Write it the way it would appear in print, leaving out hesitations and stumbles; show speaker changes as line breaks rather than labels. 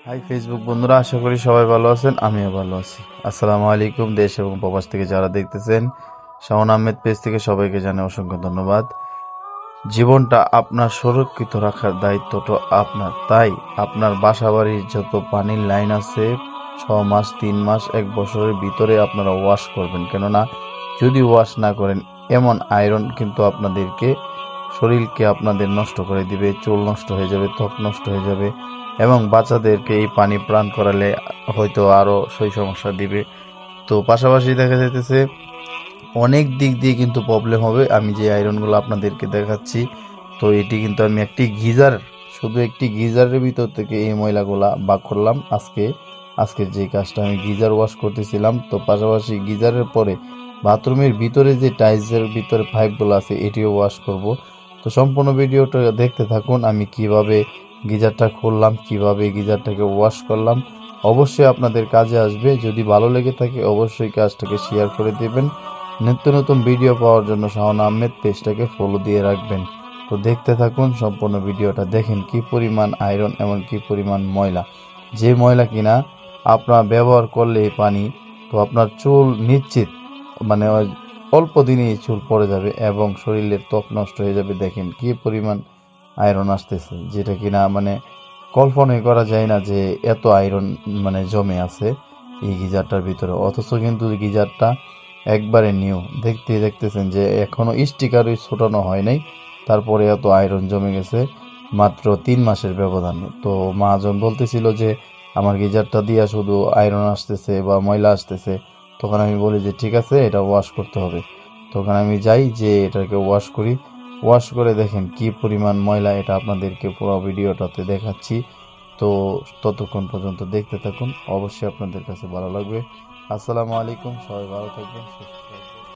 High Facebook বন্ধুরা, আশা করি সবাই ভালো আছেন। আমিও ভালো আছি। আসসালামু আলাইকুম। দেশ এবং প্রবাস থেকে যারা দেখতেছেন, শাওন আহমেদ পেজ থেকে সবাইকে জানাই অসংখ্য ধন্যবাদ। জীবনটা আপনার সুরক্ষিত রাখার দায়িত্বটা আপনার। তাই আপনার বাসাবাড়ির যত পানির লাইন আছে 6 মাস, 3 মাস, 1 বছরের ভিতরে আপনারা ওয়াশ করবেন। কেননা যদি ওয়াশ না করেন, এমন আয়রন কিন্তু আপনাদেরকে শরীরকে আপনাদের নষ্ট করে দিবে, চুল নষ্ট হয়ে যাবে, ত্বক নষ্ট হয়ে যাবে এবং বাচ্চাদেরকে এই পানি পান করালে হয়তো আরও সেই সমস্যা দিবে। তো পাশাপাশি দেখা যাইতেছে অনেক দিক দিয়ে কিন্তু প্রবলেম হবে। আমি যে আয়রনগুলো আপনাদেরকে দেখাচ্ছি, তো এটি কিন্তু আমি শুধু একটি গিজারের ভিতর থেকে এই ময়লাগুলা বাক করলাম। আজকের যে কাজটা আমি গিজার ওয়াশ করতেছিলাম, তো পাশাপাশি গিজারের পরে বাথরুমের ভিতরে যে টাইলসের ভিতরে পাইপগুলো আছে এটিও ওয়াশ করব। তো সম্পূর্ণ ভিডিওটা দেখতে থাকুন, আমি কিভাবে গিজারটা খুললাম, কিভাবে গিজারটাকে ওয়াশ করলাম। অবশ্যই আপনাদের কাজে আসবে। যদি ভালো লেগে থাকে অবশ্যই কাজটাকে শেয়ার করে দেবেন। নিত্য নতুন ভিডিও পাওয়ার জন্য শাওন আহমেদ পেজটাকে ফলো দিয়ে রাখবেন। তো দেখতে থাকুন, সম্পূর্ণ ভিডিওটা দেখেন কি পরিমাণ আয়রন এবং কি পরিমাণ ময়লা। যে ময়লা কিনা আপনার ব্যবহার করলে এই পানি, তো আপনার চুল নিশ্চিত মানে অল্প দিনেই চুল পড়ে যাবে এবং শরীরের ত্বক নষ্ট হয়ে যাবে। দেখেন কি পরিমাণ আয়রন আসতেছে, যেটা কিনা কল্পনাই করা যায় না যে এত আয়রন জমে আছে এই গিজারটার ভিতরে। অথচ কিন্তু গিজারটা একবারে নিউ, দেখতেছেন যে এখনো স্টিকারই ছোটানো হয় নাই, তারপরে এত আয়রন জমে গেছে মাত্র 3 মাসের ব্যবধানে। তো মহাজন বলতেছিল যে আমার গিজারটা দিয়া শুধু আয়রন আসতেছে বা ময়লা আসতেছে। তখন আমি বলি যে ঠিক আছে, এটা ওয়াশ করতে হবে। তখন আমি যাই যে এটাকে ওয়াশ করি। ওয়াশ করে দেখেন কি পরিমাণ ময়লা, এটা আপনাদেরকে পুরো ভিডিওটাতে দেখাচ্ছি। তো ততক্ষণ পর্যন্ত দেখতে থাকুন, অবশ্যই আপনাদের কাছে ভালো লাগবে। আসসালামু আলাইকুম, সবাই ভালো থাকবেন, সুস্থ থাকবেন।